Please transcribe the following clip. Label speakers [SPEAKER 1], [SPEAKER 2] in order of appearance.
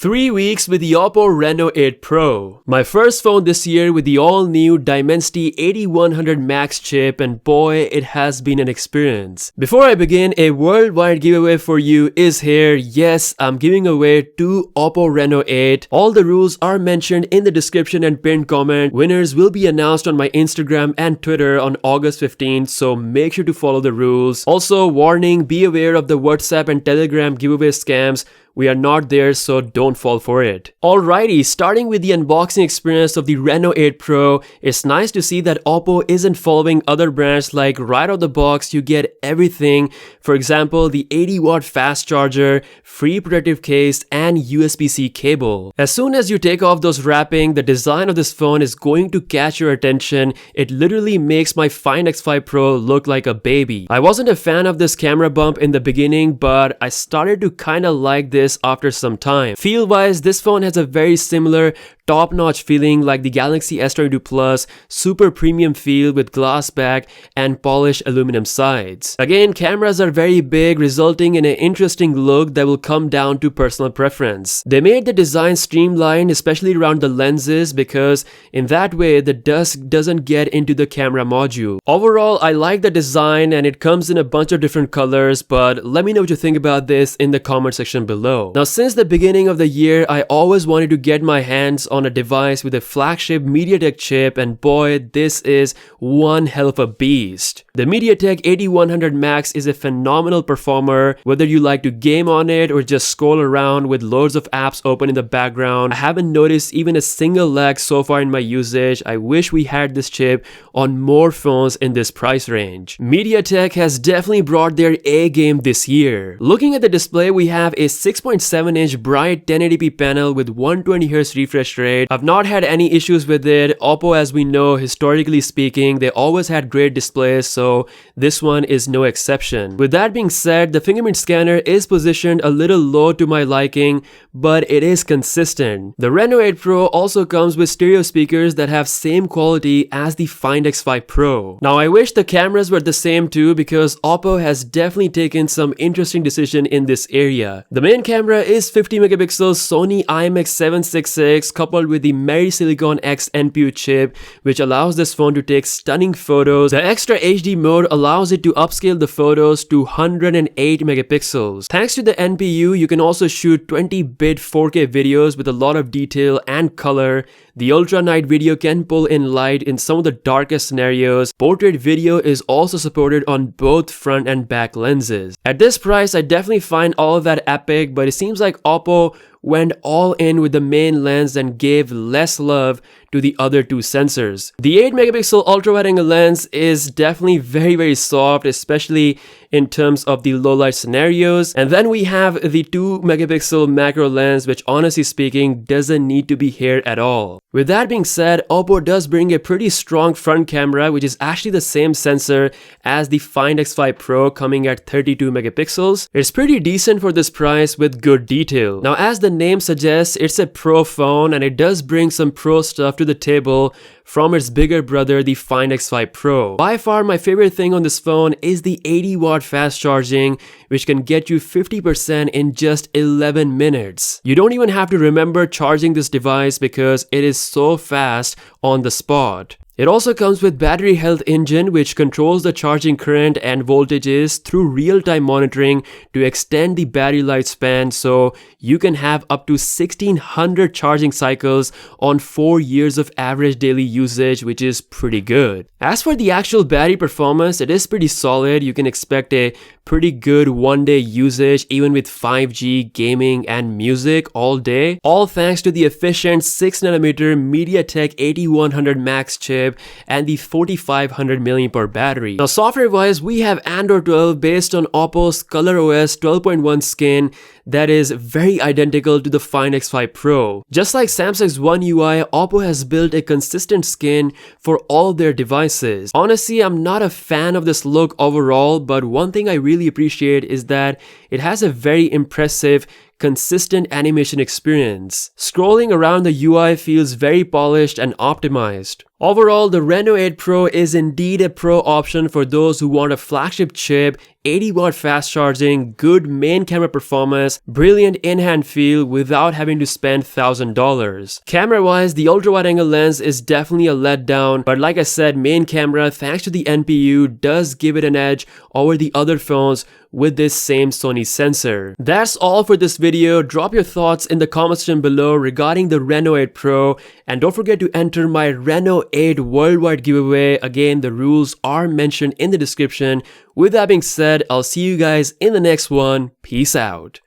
[SPEAKER 1] 3 weeks with the Oppo Reno 8 Pro. My first phone this year with the all-new Dimensity 8100 Max chip, and boy, it has been an experience. Before I begin, a worldwide giveaway for you is here. Yes, I'm giving away 2 Oppo Reno 8. All the rules are mentioned in the description and pinned comment. Winners will be announced on my Instagram and Twitter on August 15th, so make sure to follow the rules. Also, warning, be aware of the WhatsApp and Telegram giveaway scams. We are not there, so don't fall for it. Alrighty, starting with the unboxing experience of the Reno 8 Pro, it's nice to see that Oppo isn't following other brands like right out the box you get everything. For example, the 80-watt fast charger, free protective case, and USB-C cable. As soon as you take off those wrapping, the design of this phone is going to catch your attention. It literally makes my Find X5 Pro look like a baby. I wasn't a fan of this camera bump in the beginning, but I started to kinda like this after some time. Feel wise, this phone has a very similar top-notch feeling like the Galaxy S22 Plus, super premium feel with glass back and polished aluminum sides. Again, cameras are very big, resulting in an interesting look that will come down to personal preference. They made the design streamlined, especially around the lenses, because in that way the dust doesn't get into the camera module. Overall, I like the design and it comes in a bunch of different colors, but let me know what you think about this in the comment section below. Now, since the beginning of the year, I always wanted to get my hands on a device with a flagship MediaTek chip, and boy, this is one hell of a beast. The MediaTek 8100 Max is a phenomenal performer, whether you like to game on it or just scroll around with loads of apps open in the background. I haven't noticed even a single lag so far in my usage. I wish we had this chip on more phones in this price range. MediaTek has definitely brought their A game this year. Looking at the display, we have a 6.7-inch bright 1080p panel with 120Hz refresh rate. I've not had any issues with it. Oppo, as we know, historically speaking, they always had great displays, so this one is no exception. With that being said, the fingerprint scanner is positioned a little low to my liking, but it is consistent. The Reno 8 Pro also comes with stereo speakers that have same quality as the Find X5 Pro. Now, I wish the cameras were the same too, because Oppo has definitely taken some interesting decision in this area. The main camera is 50 megapixel Sony IMX766 coupled with the Silicon X NPU chip, which allows this phone to take stunning photos. The extra HD mode allows it to upscale the photos to 108 megapixels. Thanks to the NPU, you can also shoot 20-bit 4K videos with a lot of detail and color. The ultra night video can pull in light in some of the darkest scenarios. Portrait video is also supported on both front and back lenses. At this price, I definitely find all of that epic, but it seems like Oppo went all in with the main lens and gave less love to the other two sensors. The 8 megapixel ultra wide angle lens is definitely very soft, especially in terms of the low light scenarios. And then we have the 2 megapixel macro lens, which honestly speaking doesn't need to be here at all. With that being said, Oppo does bring a pretty strong front camera, which is actually the same sensor as the Find X5 Pro, coming at 32 megapixels. It's pretty decent for this price with good detail. Now, as the name suggests, it's a pro phone and it does bring some pro stuff to the table from its bigger brother, the Find X5 Pro. By far, my favorite thing on this phone is the 80-watt fast charging, which can get you 50% in just 11 minutes. You don't even have to remember charging this device because it is so fast on the spot. It also comes with battery health engine, which controls the charging current and voltages through real-time monitoring to extend the battery lifespan, so you can have up to 1600 charging cycles on 4 years of average daily usage, which is pretty good. As for the actual battery performance, it is pretty solid. You can expect a pretty good one-day usage even with 5G, gaming, and music all day. All thanks to the efficient 6nm MediaTek 8100 Max chip and the 4500 mAh battery. Now, software-wise, we have Android 12 based on Oppo's ColorOS 12.1 skin that is very identical to the Find X5 Pro. Just like Samsung's One UI, Oppo has built a consistent skin for all their devices. Honestly, I'm not a fan of this look overall, but one thing I really appreciate is that it has a very impressive consistent animation experience. Scrolling around the UI feels very polished and optimized. Overall, the Reno 8 Pro is indeed a pro option for those who want a flagship chip, 80-watt fast charging, good main camera performance, brilliant in-hand feel without having to spend $1,000. Camera-wise, the ultra-wide-angle lens is definitely a letdown, but like I said, main camera, thanks to the NPU, does give it an edge over the other phones with this same Sony sensor. That's all for this video. Drop your thoughts in the comment section below regarding the Reno 8 Pro, and don't forget to enter my Reno 8 worldwide giveaway. Again, the rules are mentioned in the description. With that being said, I'll see you guys in the next one. Peace out.